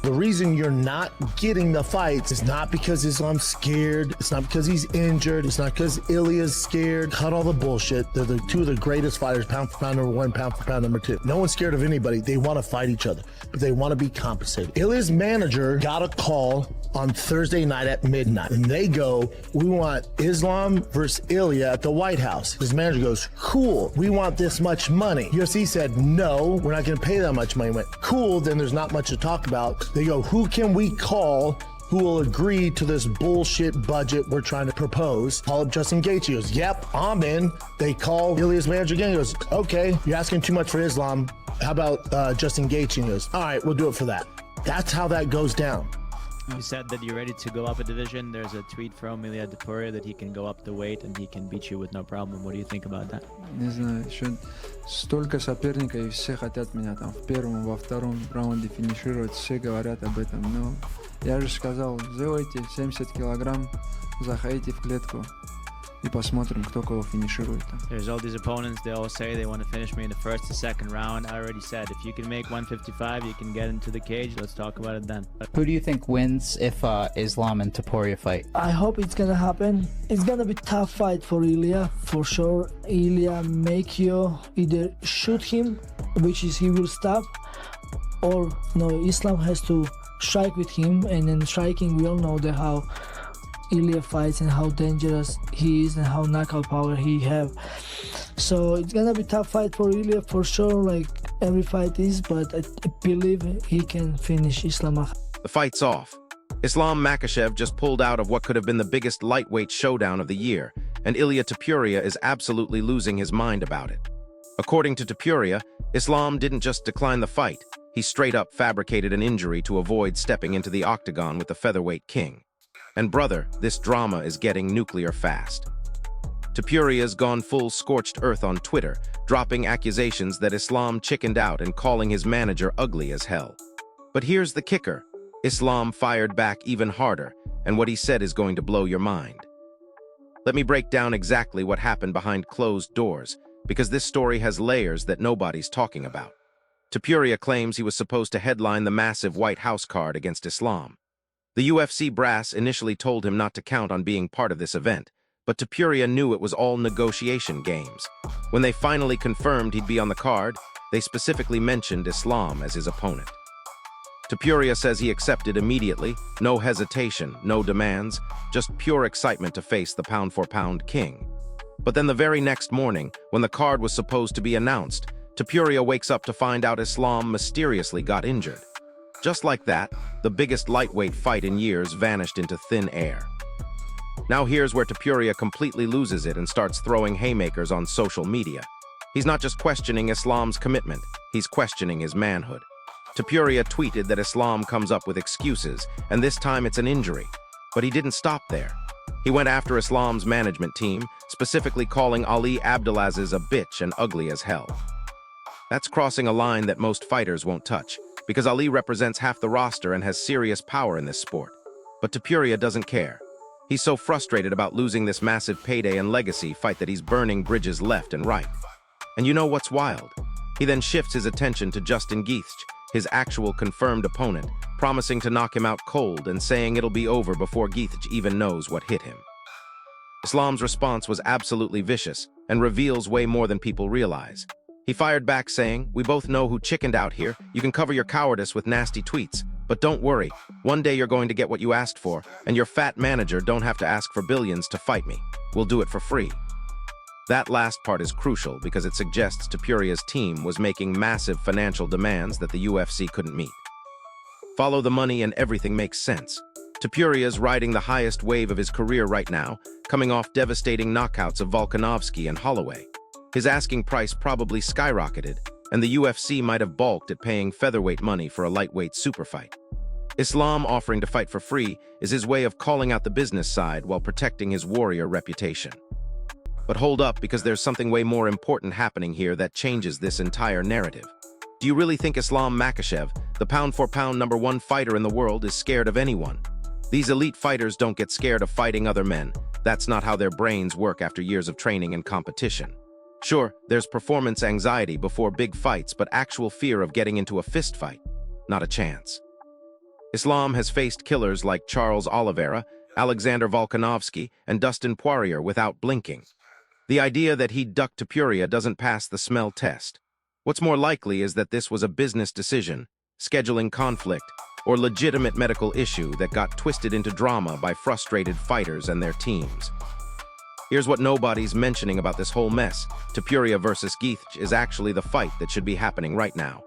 The reason you're not getting the fights is not because Islam's scared. It's not because he's injured. It's not because Ilya's scared. Cut all the bullshit. They're the two of the greatest fighters, pound for pound number one, pound for pound number two. No one's scared of anybody. They want to fight each other, but they want to be compensated. Ilya's manager got a call on Thursday night at midnight, and they go, we want Islam versus Ilya at the White House. His manager goes, cool, we want this much money. UFC said, no, we're not going to pay that much money. Went, cool, then there's not much to talk about. They go, who can we call who will agree to this bullshit budget we're trying to propose? Call up Justin Gaethje. He goes, yep, I'm in. They call Ilya's manager again. He goes, okay, you're asking too much for Islam. How about Justin Gaethje? He goes, all right, we'll do it for that. That's how that goes down. You said that you're ready to go up a division. There's a tweet from Ilya Topuria that he can go up the weight and he can beat you with no problem. What do you think about that? Не знаю, еще столько соперников, и все хотят меня там в первом, во втором раунде финишировать, все говорят об этом, но я же сказал, сделайте 70 килограмм, заходите в клетку и посмотрим, кто кого финиширует. There's all these opponents, they all say they want to finish me in the first or second round. I already said, if you can make 155, you can get into the cage. Let's talk about it then. Who do you think wins if Islam and Topuria fight? I hope it's gonna happen. It's gonna be a tough fight for Ilya, for sure. Ilya make you either shoot him, which is he will stop, or no, Islam has to strike with him, and then striking, we all know that how Ilya fights and how dangerous he is and how knockout power he have. So it's gonna be a tough fight for Ilya for sure, like every fight is, but I believe he can finish Islam. The fight's off. Islam Makhachev just pulled out of what could have been the biggest lightweight showdown of the year, and Ilya Topuria is absolutely losing his mind about it. According to Topuria, Islam didn't just decline the fight, he straight up fabricated an injury to avoid stepping into the octagon with the featherweight king. And brother, this drama is getting nuclear fast. Topuria's gone full scorched earth on Twitter, dropping accusations that Islam chickened out and calling his manager ugly as hell. But here's the kicker. Islam fired back even harder, and what he said is going to blow your mind. Let me break down exactly what happened behind closed doors, because this story has layers that nobody's talking about. Topuria claims he was supposed to headline the massive White House card against Islam. The UFC brass initially told him not to count on being part of this event, but Topuria knew it was all negotiation games. When they finally confirmed he'd be on the card, they specifically mentioned Islam as his opponent. Topuria says he accepted immediately, no hesitation, no demands, just pure excitement to face the pound-for-pound king. But then the very next morning, when the card was supposed to be announced, Topuria wakes up to find out Islam mysteriously got injured. Just like that, the biggest lightweight fight in years vanished into thin air. Now here's where Topuria completely loses it and starts throwing haymakers on social media. He's not just questioning Islam's commitment, he's questioning his manhood. Topuria tweeted that Islam comes up with excuses, and this time it's an injury. But he didn't stop there. He went after Islam's management team, specifically calling Ali Abdelaziz a bitch and ugly as hell. That's crossing a line that most fighters won't touch, because Ali represents half the roster and has serious power in this sport. But Topuria doesn't care. He's so frustrated about losing this massive payday and legacy fight that he's burning bridges left and right. And you know what's wild? He then shifts his attention to Justin Gaethje, his actual confirmed opponent, promising to knock him out cold and saying it'll be over before Gaethje even knows what hit him. Islam's response was absolutely vicious and reveals way more than people realize. He fired back saying, "We both know who chickened out here. You can cover your cowardice with nasty tweets. But don't worry, one day you're going to get what you asked for, and your fat manager don't have to ask for billions to fight me. We'll do it for free." That last part is crucial because it suggests Topuria's team was making massive financial demands that the UFC couldn't meet. Follow the money and everything makes sense. Topuria's riding the highest wave of his career right now, coming off devastating knockouts of Volkanovski and Holloway. His asking price probably skyrocketed, and the UFC might have balked at paying featherweight money for a lightweight super fight. Islam offering to fight for free is his way of calling out the business side while protecting his warrior reputation. But hold up, because there's something way more important happening here that changes this entire narrative. Do you really think Islam Makhachev, the pound-for-pound #1 fighter in the world, is scared of anyone? These elite fighters don't get scared of fighting other men. That's not how their brains work after years of training and competition. Sure, there's performance anxiety before big fights, but actual fear of getting into a fist fight? Not a chance. Islam has faced killers like Charles Oliveira, Alexander Volkanovski, and Dustin Poirier without blinking. The idea that he'd duck Topuria doesn't pass the smell test. What's more likely is that this was a business decision, scheduling conflict, or legitimate medical issue that got twisted into drama by frustrated fighters and their teams. Here's what nobody's mentioning about this whole mess. Topuria versus Gaethje is actually the fight that should be happening right now.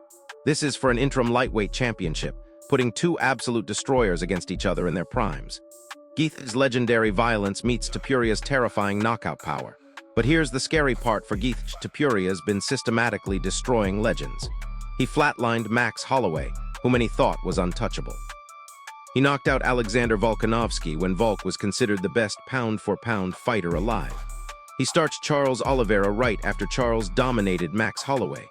This is for an interim lightweight championship, putting two absolute destroyers against each other in their primes. Gaethje's legendary violence meets Topuria's terrifying knockout power. But here's the scary part for Gaethje. Topuria's been systematically destroying legends. He flatlined Max Holloway, who many thought was untouchable. He knocked out Alexander Volkanovski when Volk was considered the best pound-for-pound fighter alive. He starched Charles Oliveira right after Charles dominated Max Holloway.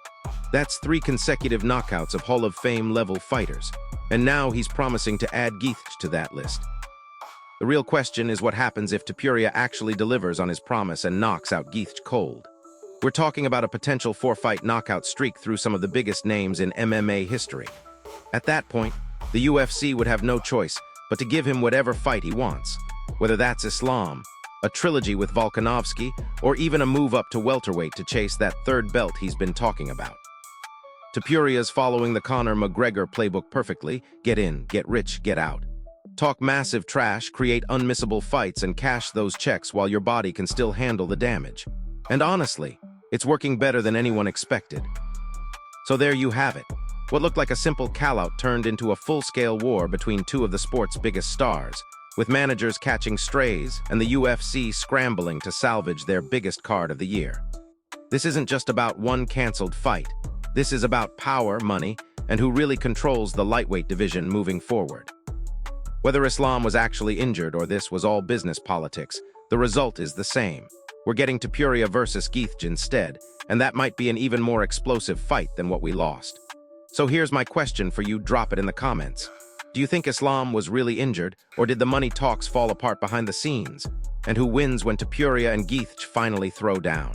That's 3 consecutive knockouts of Hall of Fame-level fighters, and now he's promising to add Gaethje to that list. The real question is what happens if Topuria actually delivers on his promise and knocks out Gaethje cold. We're talking about a potential 4-fight knockout streak through some of the biggest names in MMA history. At that point, the UFC would have no choice but to give him whatever fight he wants, whether that's Islam, a trilogy with Volkanovski, or even a move up to welterweight to chase that 3rd belt he's been talking about. Topuria's following the Conor McGregor playbook perfectly: get in, get rich, get out. Talk massive trash, create unmissable fights, and cash those checks while your body can still handle the damage. And honestly, it's working better than anyone expected. So there you have it. What looked like a simple call-out turned into a full-scale war between two of the sport's biggest stars, with managers catching strays and the UFC scrambling to salvage their biggest card of the year. This isn't just about one canceled fight. This is about power, money, and who really controls the lightweight division moving forward. Whether Islam was actually injured or this was all business politics, the result is the same. We're getting Topuria versus Gaethje instead, and that might be an even more explosive fight than what we lost. So here's my question for you, drop it in the comments. Do you think Islam was really injured, or did the money talks fall apart behind the scenes? And who wins when Topuria and Gaethje finally throw down?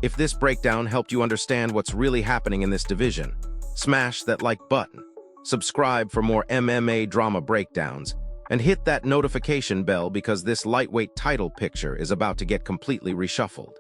If this breakdown helped you understand what's really happening in this division, smash that like button, subscribe for more MMA drama breakdowns, and hit that notification bell because this lightweight title picture is about to get completely reshuffled.